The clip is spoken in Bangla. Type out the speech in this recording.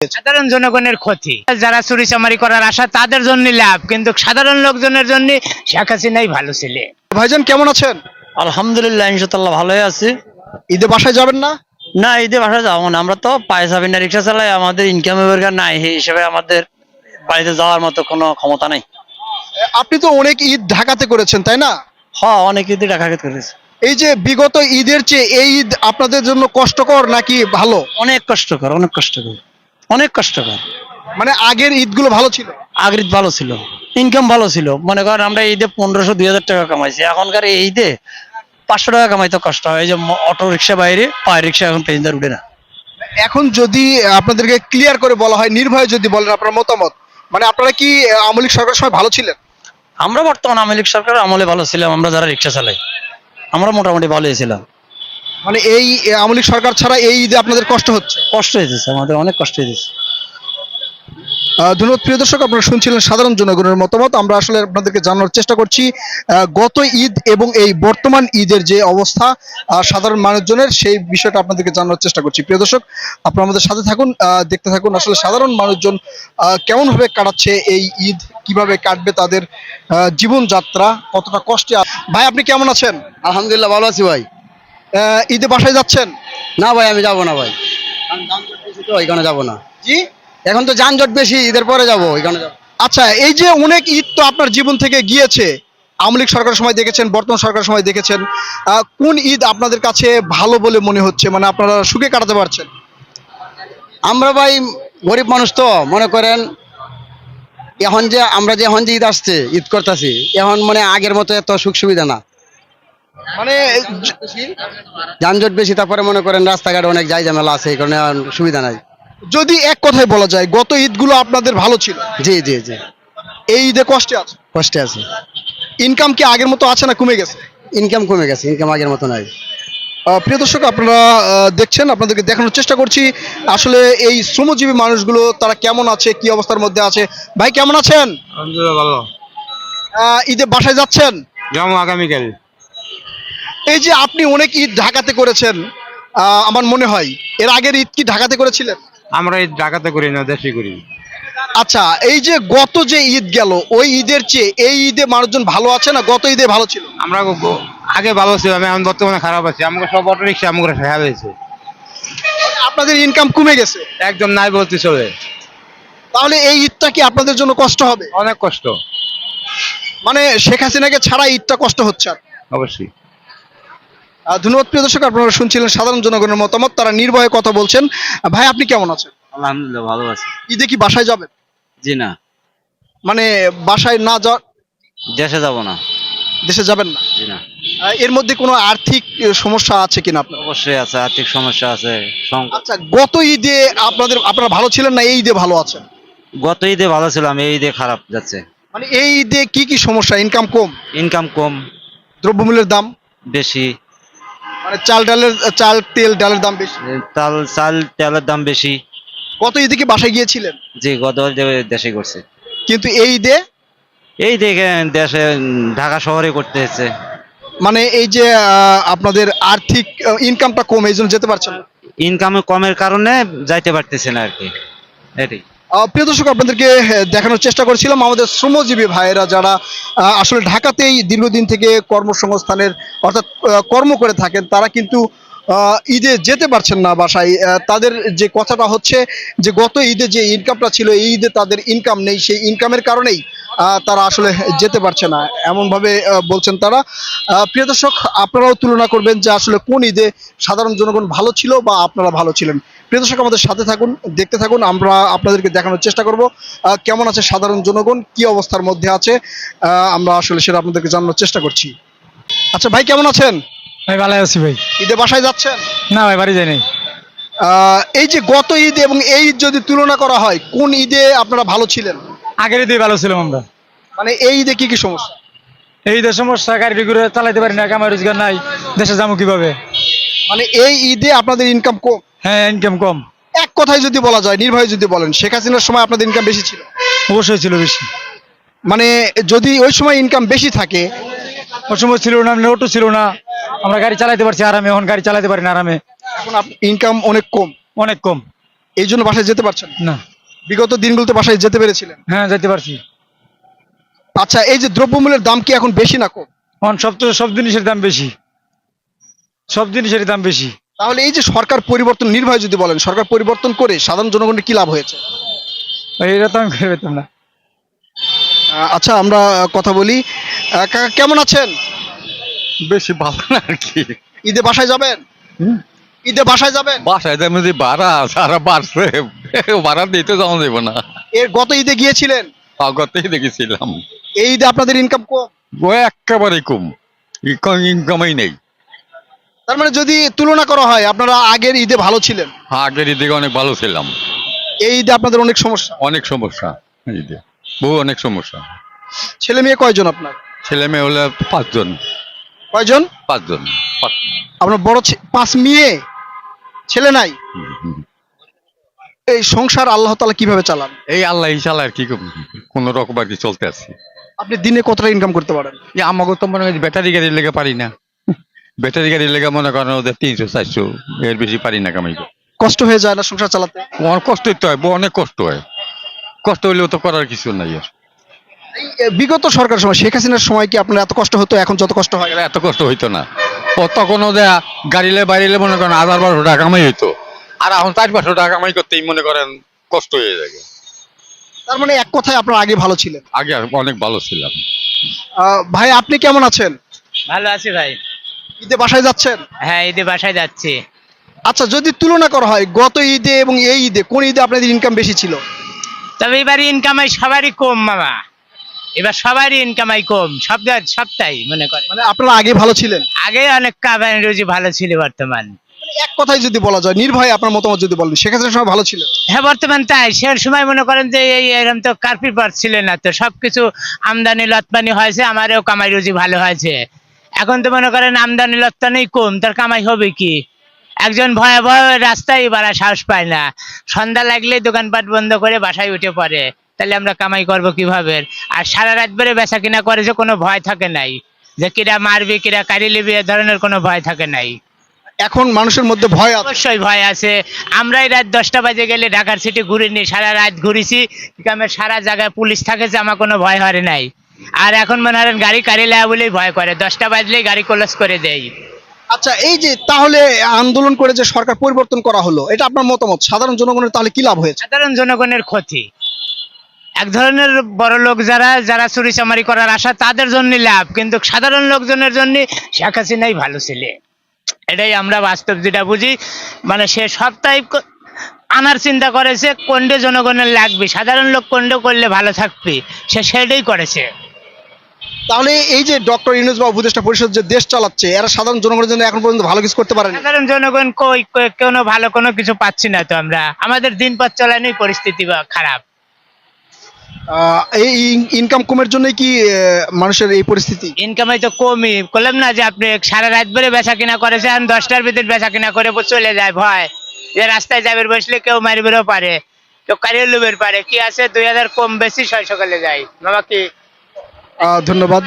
সাধারণ জনগণের ক্ষতি, যারা চুরি চামারি করার আশা তাদের জন্য লাভ, কিন্তু সাধারণ লোকজনের জন্য শেখ হাসিনাই ভালো ছিল। ভাইজান কেমন আছেন? আলহামদুলিল্লাহ, ইনশাআল্লাহ ভালোই আছি। ঈদে বাসায় যাবেন না? না, ঈদে বাসা যাবো না, আমরা তো পায়ে যাবি না, রিক্সা চালাই, আমাদের ইনকামের নাই, সেই হিসেবে আমাদের বাড়িতে যাওয়ার মতো কোনো ক্ষমতা নাই। আপনি তো অনেক ঈদ ঢাকাতে করেছেন তাই না? হ্যাঁ, অনেক ঈদে টাকা খেতে করেছে। এই যে বিগত ঈদের চেয়ে এই ঈদ আপনাদের জন্য কষ্টকর নাকি ভালো? অনেক কষ্টকর, অনেক কষ্টকর, অনেক কষ্টকর। মানে আগের ঈদগুলো ভালো ছিল? আগের ঈদ ভালো ছিল, ইনকাম ভালো ছিল। মনে করেন আমরা ঈদে 1500-2000 টাকা কামাইছি, এখনকার এই ঈদে 500 টাকা কামাইতে কষ্ট হয়। এই যে অটো রিক্সা বাইরে, পায়ে রিক্সা এখন প্যাসেঞ্জার উঠে না। এখন যদি আপনাদেরকে ক্লিয়ার করে বলা হয়, নির্ভয়ে যদি বলেন আপনার মতামত, মানে আপনারা কি আওয়ামী লীগ সরকারের সময় ভালো ছিলেন? আমরা বর্তমান আওয়ামী লীগ সরকার আমলে ভালো ছিলাম, আমরা যারা রিক্সা চালাই আমরা মোটামুটি ভালোই ছিলাম। মানে এই আওয়ামী লীগ সরকার ছাড়া এই ঈদে আপনাদের কষ্ট হচ্ছে? কষ্ট হয়েছে, আমাদের অনেক কষ্ট হয়েছে। ধন্যবাদ। প্রিয় দর্শক, আপনারা শুনছিলেন সাধারণ জনগণের মতামত। আমরা আসলে আপনাদেরকে জানানোর চেষ্টা করছি গত ঈদ এবং এই বর্তমান ঈদের যে অবস্থা সাধারণ মানুষজনের, সেই বিষয়টা আপনাদেরকে জানানোর চেষ্টা করছি। প্রিয় দর্শক, আপনারা আমাদের সাথে থাকুন, দেখতে থাকুন আসলে সাধারণ মানুষজন কেমন ভাবে কাটাচ্ছে এই ঈদ, কিভাবে কাটবে তাদের জীবনযাত্রা, কতটা কষ্টে। ভাই আপনি কেমন আছেন? আলহামদুলিল্লাহ ভালো আছি ভাই। ঈদে বাসায় যাচ্ছেন? না ভাই, আমি যাবো না ভাই, কারণ যানজট বেশি তো, এখানে যাবো না। জি। এখন তো যানজট বেশি, ঈদের পরে যাবো, এখানে যাবো। আচ্ছা, এই যে অনেক ঈদ তো আপনার জীবন থেকে গিয়েছে, আওয়ামী লীগ সরকারের সময় দেখেছেন, বর্তমান সরকারের সময় দেখেছেন, কোন ঈদ আপনাদের কাছে ভালো বলে মনে হচ্ছে, মানে আপনারা সুখে কাটাতে পারছেন? আমরা ভাই গরিব মানুষ তো, মনে করেন এখন যে আমরা যে এখন যে ঈদ আসছে, ঈদ করতেছি, এখন মানে আগের মতো এত সুখ সুবিধা না, মানে যানজট বেশি। তারপরে মনে করেন রাস্তাঘাটে অনেক যাই ঝামেলা আছে, এই কারণে এখন সুবিধা নাই। যদি এক কথায় বলা যায়, গত ঈদগুলো আপনাদের ভালো ছিল, জি জি জি, এই ঈদে কষ্টে আছে? কষ্টে আছে। ইনকাম কি আগের মতো আছে না কমে গেছে? ইনকাম কমে গেছে, ইনকাম আগের মতো নাই। প্রিয় দর্শক, আপনারা দেখছেন, আপনাদেরকে দেখানোর চেষ্টা করছি আসলে এই শ্রমজীবী মানুষগুলো তারা কেমন আছে, কি অবস্থার মধ্যে আছে। ভাই কেমন আছেন? আলহামদুলিল্লাহ ভালো। ঈদে বাসায় যাচ্ছেন? যাবো আগামীকাল। এই যে আপনি অনেক ঈদ ঢাকাতে করেছেন, আমার মনে হয় এর আগের ঈদ কি ঢাকাতে করেছিলেন? আমরা এই ঢাকাতে করি না, দেশে করি। আচ্ছা, এই যে গত যে ঈদ গেল, ওই ঈদের চেয়ে এই ঈদে মানুষজন ভালো আছে না গত ঈদে ভালো ছিল? আমরা আগে ভালো ছিল, আমি এখন বর্তমানে খারাপ আছি। আমাকে সব অটো রিক্সা আমাকে হেয়া হয়েছে, আপনাদের ইনকাম কমে গেছে, একদম নাই বলতে চলে। তাহলে এই ঈদটা কি আপনাদের জন্য কষ্ট হবে? অনেক কষ্ট। মানে শেখ হাসিনাকে ছাড়া ঈদটা কষ্ট হচ্ছে আর? অবশ্যই। ধন্যবাদ। প্রিয় দর্শক, আপনারা শুনছিলেন সাধারণ জনগণের মতামত, তারা নির্ভয়ে কথা বলছেন। ভাই আপনি কেমন আছেন? আলহামদুলিল্লাহ ভালো আছি। ঈদে কি বাসায় যাবেন? জি না, মানে বাসায় না যা, দেশে যাব না। দেশে যাবেন না? জি না। এর মধ্যে কোনো আর্থিক সমস্যা আছে কিনা আপনার? অবশ্যই আছে, আর্থিক সমস্যা আছে। আচ্ছা, গত ঈদে আপনারা ভালো ছিলেন না এই ঈদে ভালো আছেন? গত ঈদে ভালো ছিলাম, এই ঈদে খারাপ যাচ্ছে। মানে এই ঈদে কি কি সমস্যা? ইনকাম কম, ইনকাম কম, দ্রব্যমূল্যের দাম বেশি, মানে চাল তেল ডালের দাম বেশি। চাল তেলের দাম বেশি। গত ঈদে কি বাসায় গিয়েছিলেন? জি, গত ঈদে দেশে করছে। কিন্তু এই ঈদে এই দেখে দেশে ঢাকা শহরে করতে হচ্ছে। মানে এই যে আপনাদের আর্থিক ইনকামটা কম, এই জন্য যেতে পারছেন না। ইনকাম কমের কারণে যাইতে পারতেছে না আর কি, এটাই। প্রিয় দর্শক, আপনাদেরকে দেখানোর চেষ্টা করছিলাম আমাদের শ্রমজীবী ভাইয়েরা যারা আসলে ঢাকাতেই দীর্ঘদিন থেকে কর্মসংস্থানের অর্থাৎ কর্ম করে থাকেন, তারা কিন্তু ঈদে যেতে পারছেন না বাসায়। তাদের যে কথাটা হচ্ছে যে গত ঈদে যে ইনকামটা ছিল, এই ঈদে তাদের ইনকাম নেই, সেই ইনকামের কারণেই তারা আসলে যেতে পারছে না, এমনভাবে বলছেন তারা। প্রিয় দর্শক, আপনারাও তুলনা করবেন যে আসলে কোন ঈদে সাধারণ জনগণ ভালো ছিল বা আপনারা ভালো ছিলেন। প্রিয় দর্শক, আমাদের সাথে থাকুন, দেখতে থাকুন, আমরা আপনাদেরকে দেখানোর চেষ্টা করব কেমন আছে সাধারণ জনগণ, কি অবস্থার মধ্যে আছে আমরা আসলে সেটা আপনাদেরকে জানানোর চেষ্টা করছি। আচ্ছা ভাই কেমন আছেন? ভাই ভালো আছি ভাই। ঈদে বাসায় যাচ্ছেন? না ভাই, বাড়ি যাই নাই। এই যে গত ঈদ এবং এই ঈদ যদি তুলনা করা হয়, কোন ঈদে আপনারা ভালো ছিলেন? আগের ঈদে ভালো ছিলাম আমরা। মানে এই ঈদে কি কি সমস্যা? এই ঈদের সমস্যা, গাড়ি করে চালাইতে পারি না, কামাই রোজগার নাই, দেশে যাবো কিভাবে? মানে এই ঈদে আপনাদের ইনকাম কম? হ্যাঁ, ইনকাম কম। এক কথায় যদি বলা যায়, নির্ভয়ে যদি বলেন, শেখ হাসিনার সময় আপনাদের ইনকাম বেশি ছিল? অবশ্যই ছিল বেশি। মানে যদি ওই সময় ইনকাম বেশি থাকে, ওই সময় ছিল না, অটো ছিল না, আমরা গাড়ি চালাইতে পারছি আরামে, এখন গাড়ি চালাইতে পারি না আরামে। এখন ইনকাম অনেক কম। অনেক কম। এই জন্য বাসায় যেতে পারছেন না? না। বিগত দিনগুলোতে বাসায় যেতে পেরেছিলেন? হ্যাঁ যেতে পারছি। আচ্ছা, এই যে দ্রব্যমূল্যের দাম কি এখন বেশি না কম? এখন সব জিনিসের দাম বেশি, সব জিনিসের দাম বেশি। তাহলে এই যে সরকার পরিবর্তন, নির্ভয় যদি বলেন, সরকার পরিবর্তন করে সাধারণ জনগণের কি লাভ হয়েছে? এটা তো আমি করে পেতাম না। আচ্ছা, আমরা কথা বলি। কাকা কেমন আছেন? বেশি ভালো না আর কি। ঈদে বাসায় যাবেন? ঈদে বাসায় যাবেন? বাসায় যেমন যে ভাড়া সারা বাড়ছে, ভাড়া দিতে যাওয়া যাবে না। এর গত ঈদে গিয়েছিলেন? আগতেই দেখেছিলাম এই ঈদে আপনাদের ইনকাম কম? ও একেবারে কম, ইনকামই নেই। তার মানে যদি তুলনা করা হয়, আপনারা আগের ঈদে ভালো ছিলেন, আগের দিকে অনেক ভালো ছিলাম। এই ঈদে আপনাদের অনেক সমস্যা। অনেক সমস্যা, এই যে বহু অনেক সমস্যা। ছেলে মেয়ে কয়জন আপনার? ছেলে মেয়ে হলে 5 জন। কয়জন? 5 জন। আপনার বড় 5 মেয়ে, ছেলে নাই? এই সংসার আল্লাহ তাআলা কিভাবে চালান? এই আল্লাহ ইনশাল্লাহ আর কি কোন রকম আর কি চলতে আছে। আপনি দিনে কত টাকা ইনকাম করতে পারেন? আমাকে তো মনে হয় ব্যাটারি গাড়ির লেগে পারি না। ব্যাটারি গাড়ির লেগে মনে করেন ওদের 300-400, এর বেশি পারি না কামাই করতে। কষ্ট হয়ে যায় না সংসার চালাতে? অনেক কষ্টই তো হয়, অনেক কষ্ট হয়। কষ্ট হইলেও তো করার কিছু নাই আর। বিগত সরকারের সময়, শেখ হাসিনার সময় কি আপনার এত কষ্ট হতো এখন যত কষ্ট হয়? এত কষ্ট হইতো না। ও তখন ওদের গাড়িলে বাইরে মনে করেন 1000-1200 টাকা কামাই হইতো, আর এখন 400-500 টাকা কামাই করতেই মনে করেন কষ্ট হয়ে যায়। তার মানে এক কথায় আপনার আগে ভালো ছিলেন। আগে অনেক ভালো ছিলাম। ভাই আপনি কেমন আছেন? ভালো আছি ভাই। ঈদে বাসায় যাচ্ছেন? হ্যাঁ ঈদে বাসায় যাচ্ছি। আচ্ছা, যদি তুলনা করা হয় গত ঈদে এবং এই ঈদে, কোন ঈদে আপনাদের ইনকাম বেশি ছিল? তবে এবার ইনকামাই সবারই কম মামা, এবার সবারই ইনকামাই কম, সবটাই মনে করে। মানে আপনারা আগে ভালো ছিলেন? আগে অনেক কামাই রুজি ভালো ছিল, বর্তমান এক কথায় যদি বলা যায়, নির্ভয়ে আপনার মতামত যদি বলেন, শেখ হাসিনার সময় ভালো ছিল? হ্যাঁ বর্তমান তাই। সে সময় মনে করেন যে এরকম তো কার্পি পার ছিল না, তো সবকিছু আমদানি রপ্তানি হয়েছে, আমারও কামাই রুজি ভালো হয়েছে। এখন তো মনে করেন আমদানি রপ্তানি কম, তার কামাই হবে কি? একজন ভয়ে ভয়ে রাস্তায় বাড়া সাহস পায় না, সন্ধ্যা লাগলে দোকানপাট বন্ধ করে বাসায় উঠে পড়ে। তাহলে আমরা কামাই করব কিভাবে? আর সারা রাত ধরে বেচা কিনা করে যে কোনো ভয় থাকে নাই, যে কিরা মারবি কিরা কারি লিবি, এ ধরনের কোনো ভয় থাকে নাই। এখন মানুষের মধ্যে ভয় আছে? অবশ্যই ভয় আছে। আমরাই রাত 10টা বাজে গেলে ঢাকার সিটি ঘুরিনি, সারা রাত ঘুরেছি, সারা জায়গায় পুলিশ থাকে, যে আমার কোনো ভয় হরে নাই। আর এখন মনে হয় গাড়ি কারি লাগা বলেই ভয় করে, 10টা বাজলেই গাড়ি ক্লোজ করে দেয়। আচ্ছা, এই যে তাহলে আন্দোলন করে যে সরকার পরিবর্তন করা হলো, এটা আপনার মতামত, সাধারণ জনগণের তাহলে কি লাভ হয়েছে? সাধারণ জনগণের ক্ষতি। এক ধরনের বড় লোক যারা চুরি চামারি করার আশা, তাদের জন্য লাভ, কিন্তু সাধারণ লোকজনের জন্য শেখ হাসিনাই ভালো ছিল। এটাই আমরা বাস্তব যেটা বুঝি। মানে সে সবটাই আনার চিন্তা করেছে, কোনটা জনগণের লাগবে, সাধারণ লোক কোনটা করলে ভালো থাকবে, সে সেটাই করেছে। তাহলে এই যে ডক্টর ইউনূস বা উপদেষ্টা পরিষদ যে দেশ চালাচ্ছে, এরা সাধারণ জনগণের জন্য এখন পর্যন্ত ভালো কিছু করতে পারেনি? সাধারণ জনগণ কোনো ভালো কোনো কিছু পাচ্ছি না তো আমরা, আমাদের দিন পথ চলানোই পরিস্থিতি খারাপ। এই ইনকাম কমের জন্যই কি মানুষের এই পরিস্থিতি? ইনকামই তো কমই, বললাম না যে আপনি সারা রাত ধরে বেচা কিনা করেছেন, 10টার ভিতরে বেচা কিনা করে চলে যায় ভয়, যে রাস্তায় যাবে বসলে কেউ মারবেরও পারে, কেউ কারিয়ে লুবের পারে, কি আছে 2000 কম বেশি 6 সকালে যায় মামা কি। ধন্যবাদ।